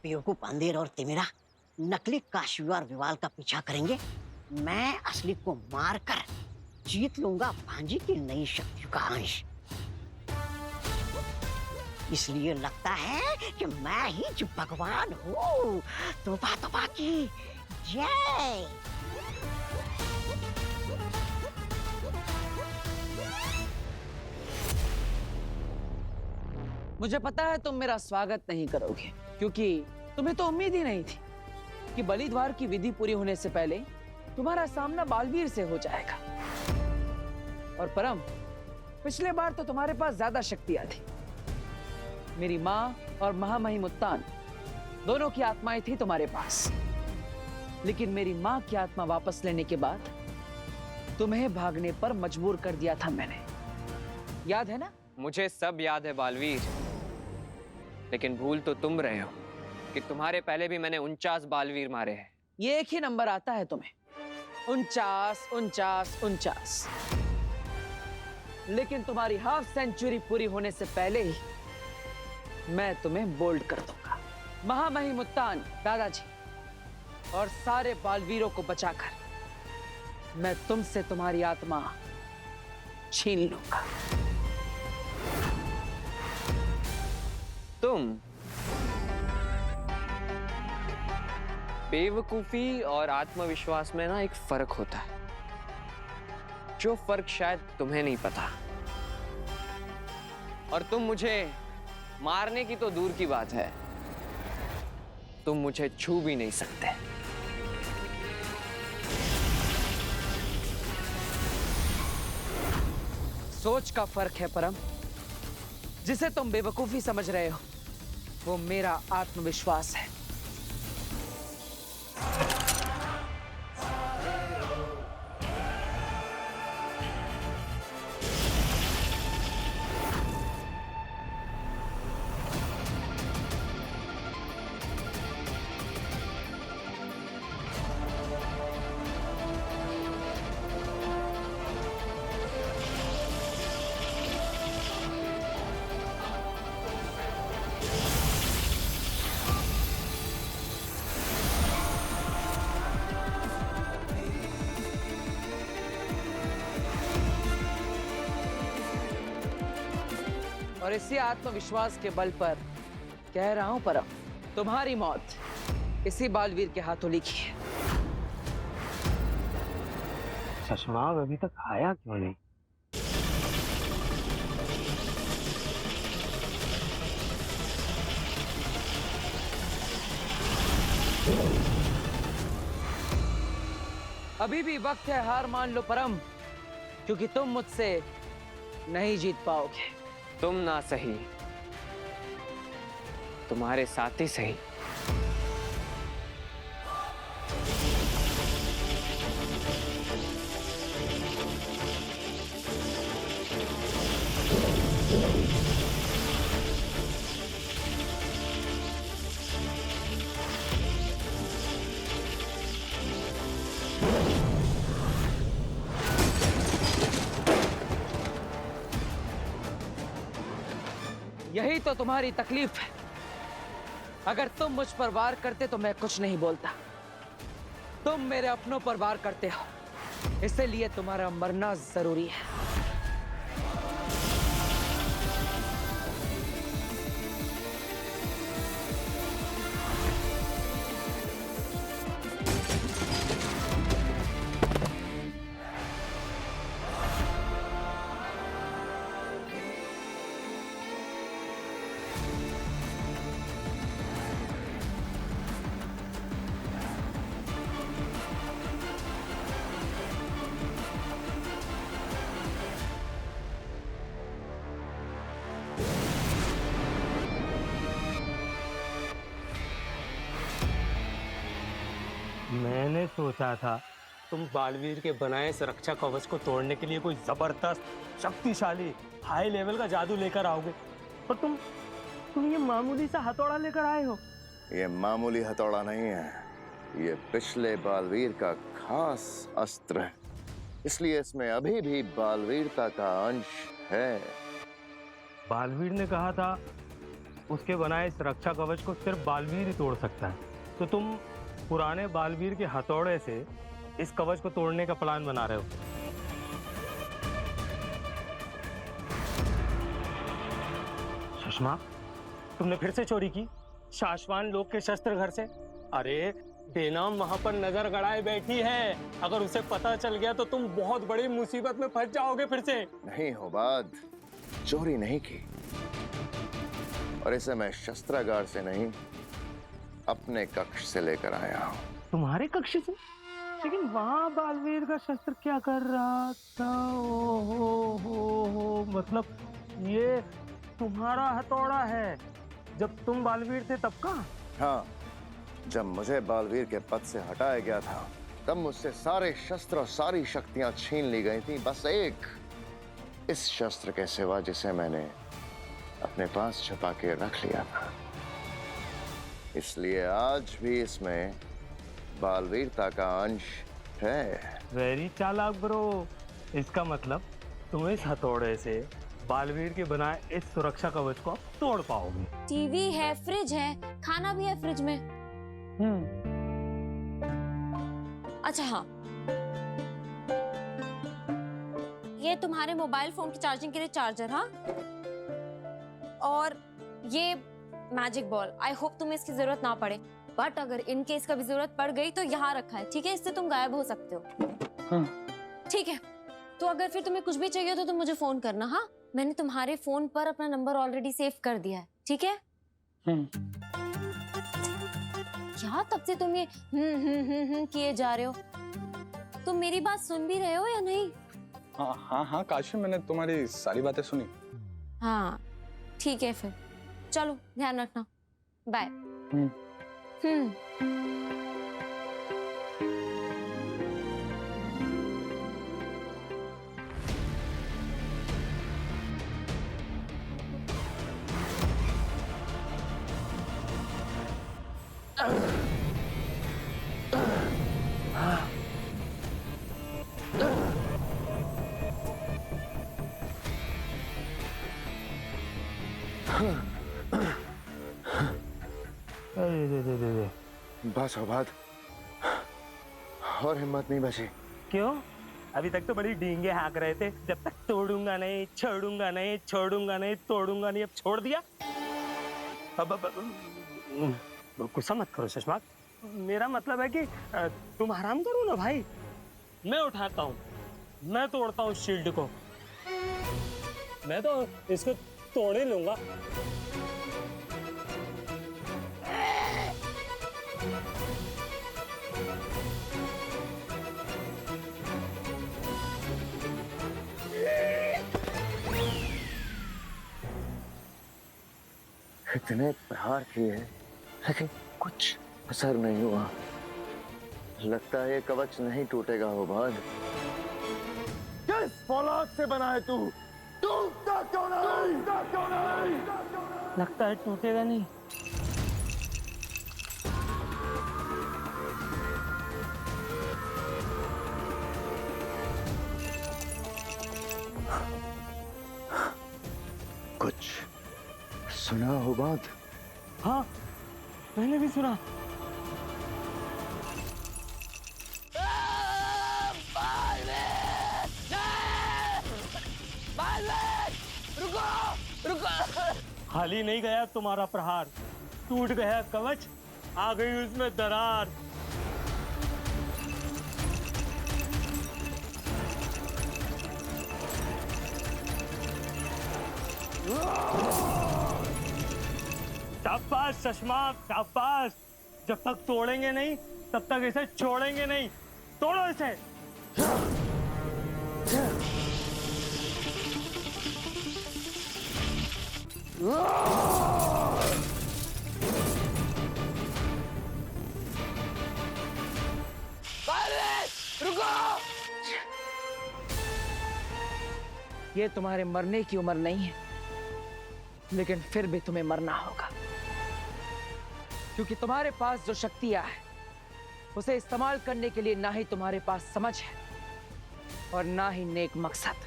बेवकूफ अंधेर और तिमिरा नकली काशवी और विवाल का पीछा करेंगे, मैं असली को मारकर जीत लूंगा भांजी की नई शक्तियों का अंश। इसलिए लगता है कि मैं ही जो भगवान हूँ। तोबा तोबा की जय। मुझे पता है तुम मेरा स्वागत नहीं करोगे, क्योंकि तुम्हें तो उम्मीद ही नहीं थी कि बलिद्वार की विधि पूरी होने से पहले तुम्हारा सामना बालवीर से हो जाएगा। और परम, पिछले बार तो तुम्हारे पास ज्यादा शक्तियां थी। मेरी माँ और महामहिम उत्तान दोनों की आत्माएं थी तुम्हारे पास, लेकिन मेरी माँ की आत्मा वापस लेने के बाद तुम्हें भागने पर मजबूर कर दिया था मैंने, याद है ना? मुझे सब याद है बालवीर, लेकिन भूल तो तुम रहे हो कि तुम्हारे पहले भी मैंने 49 बालवीर मारे हैं। ये एक ही नंबर आता है तुम्हें, 49, 49, 49। लेकिन तुम्हारी हाफ सेंचुरी पूरी होने से पहले ही मैं तुम्हें बोल्ड कर दूंगा। महामहिम उत्तान, दादाजी और सारे बालवीरों को बचाकर मैं तुमसे तुम्हारी आत्मा छीन लूंगा। तुम बेवकूफी और आत्मविश्वास में ना एक फर्क होता है, जो फर्क शायद तुम्हें नहीं पता। और तुम मुझे मारने की तो दूर की बात है, तुम मुझे छू भी नहीं सकते। सोच का फर्क है परम। जिसे तुम बेवकूफी समझ रहे हो वो मेरा आत्मविश्वास है। और इसी आत्मविश्वास के बल पर कह रहा हूं परम, तुम्हारी मौत इसी बालवीर के हाथों लिखी है। शशवाग अभी तक आया क्यों नहीं? अभी भी वक्त है, हार मान लो परम, क्योंकि तुम मुझसे नहीं जीत पाओगे। तुम ना सही, तुम्हारे साथी सही। यही तो तुम्हारी तकलीफ है। अगर तुम मुझ पर वार करते तो मैं कुछ नहीं बोलता। तुम मेरे अपनों पर वार करते हो, इसलिए तुम्हारा मरना जरूरी है। मैंने सोचा था तुम बालवीर के बनाए इस रक्षा कवच को तोड़ने के लिए कोई जबरदस्त, शक्तिशाली, हाई लेवल का जादू लेकर आओगे, पर तुम ये मामूली सा हथौड़ा लेकर आए हो। ये मामूली हथौड़ा नहीं है, ये पिछले बालवीर का खास अस्त्र है, इसलिए इसमें अभी भी बालवीरता का अंश है। बालवीर ने कहा था उसके बनाए इस रक्षा कवच को सिर्फ बालवीर ही तोड़ सकता है। तो तुम पुराने बालवीर के हथौड़े से इस कवच को तोड़ने का प्लान बना रहे हो। सुषमा, तुमने फिर से चोरी की शाश्वान लोग के शस्त्र घर से? अरे बेनाम वहां पर नजर गड़ाए बैठी है, अगर उसे पता चल गया तो तुम बहुत बड़ी मुसीबत में फंस जाओगे फिर से। नहीं होबाद, चोरी नहीं की, और इसे मैं शस्त्रागार से नहीं अपने कक्ष से लेकर आया हूँ। तुम्हारे कक्ष से? लेकिन वहां बालवीर का शस्त्र क्या कर रहा था? हो, मतलब ये तुम्हारा हथौड़ा है। जब तुम बालवीर थे तब का? हाँ, जब मुझे बालवीर के पद से हटाया गया था तब मुझसे सारे शस्त्र और सारी शक्तियां छीन ली गई थी, बस एक इस शस्त्र के सिवा जिसे मैंने अपने पास छुपा के रख लिया था। इसलिए आज भी इसमें बालवीरता का अंश है। वेरी चालाक ब्रो। इसका मतलब तुम इस हथौड़े से बालवीर के बनाए इस सुरक्षा कवच को अब तोड़ पाओगे। टीवी है, फ्रिज है, खाना भी है फ्रिज में। अच्छा हाँ, ये तुम्हारे मोबाइल फोन की चार्जिंग के लिए चार्जर, हाँ, और ये मैजिक बॉल। आई होप तुम्हें इसकी जरूरत ना पड़े, बट अगर इन केस कभी जरूरत पड़ गई तो यहाँ रखा है, ठीक है? इससे तुम गायब हो सकते हो। ठीक है, तो अगर फिर तुम्हें कुछ भी चाहिए तो तुम मुझे फोन करना। हाँ, मैंने तुम्हारे फोन पर अपना नंबर ऑलरेडी सेव कर दिया है, ठीक है? क्या तब से तुम ये किए जा रहे हो? तुम मेरी बात सुन भी रहे हो या नहीं? हाँ काशी, मैंने तुम्हारी सारी बातें सुनी। हाँ ठीक है, फिर चलो, ध्यान रखना, बाय। बस होबाद, और हिम्मत नहीं बची। क्यों? अभी तक तो बड़ी डींगे हाँक रहे थे, जब तक तोड़ूंगा नहीं, छोड़ूंगा नहीं, छोड़ूंगा नहीं, तोड़ूंगा नहीं। अब छोड़ दिया। अब गुस्सा मत करो सुषमा, मेरा मतलब है कि तुम आराम करो ना भाई। मैं उठाता हूँ, मैं तोड़ता हूँ शील्ड को। मैं तो इसको तोड़ ही लूंगा। इतने प्रहार किए लेकिन कुछ असर नहीं हुआ। लगता है ये कवच नहीं टूटेगा होबाद। किस फौलाद से बना है तू? टूटता क्यों नहीं? लगता है टूटेगा नहीं। कुछ सुना होबाद? हाँ, मैंने भी सुना। खाली नहीं गया तुम्हारा प्रहार, टूट गया कवच, आ गई उसमें दरार। शाबाश सुषमा, शाबाश। जब तक तोड़ेंगे नहीं तब तक इसे छोड़ेंगे नहीं। तोड़ो इसे। ये तुम्हारे मरने की उम्र नहीं है, लेकिन फिर भी तुम्हें मरना होगा, क्योंकि तुम्हारे पास जो शक्तियां है उसे इस्तेमाल करने के लिए ना ही तुम्हारे पास समझ है और ना ही नेक मकसद।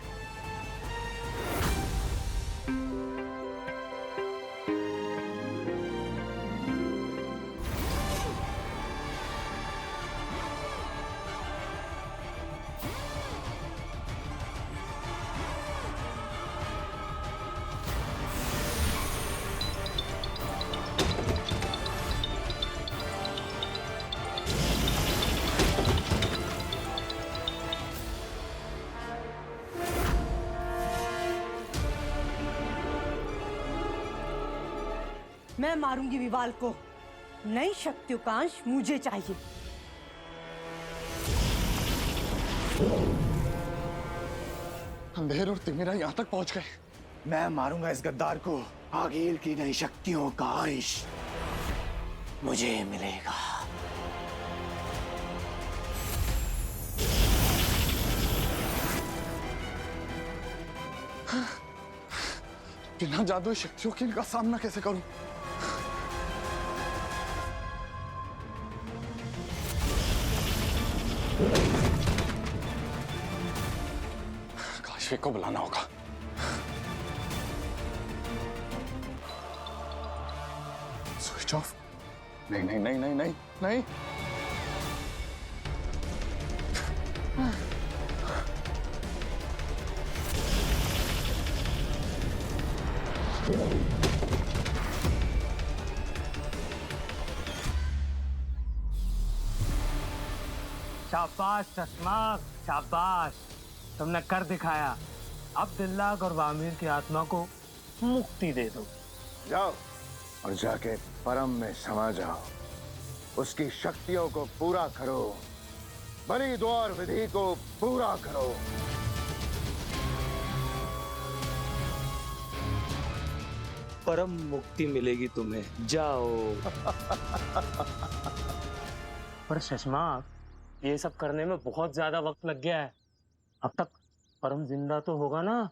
मैं मारूंगी विवाल को। नई शक्तियों का अंश मुझे चाहिए। अंधेर और तिमिरा यहाँ तक पहुंच गए। मैं मारूंगा इस गद्दार को। आगेल की नई शक्तियों का अंश मुझे मिलेगा। बिना जादुई शक्तियों के इनका सामना कैसे करूं? काशवी को बुलाना होगा। Switch off. नहीं नहीं नहीं नहीं नहीं नहीं। शाबाश चश्मा, शाबाश, तुमने कर दिखाया। अब दिल्लाग और वामिर की आत्मा को मुक्ति दे दो। जाओ और जाके परम में समा जाओ। उसकी शक्तियों को पूरा करो। बलि द्वार विधि को पूरा करो। परम मुक्ति मिलेगी तुम्हें, जाओ। पर चश्मा, ये सब करने में बहुत ज्यादा वक्त लग गया है। अब तक परम जिंदा तो होगा ना?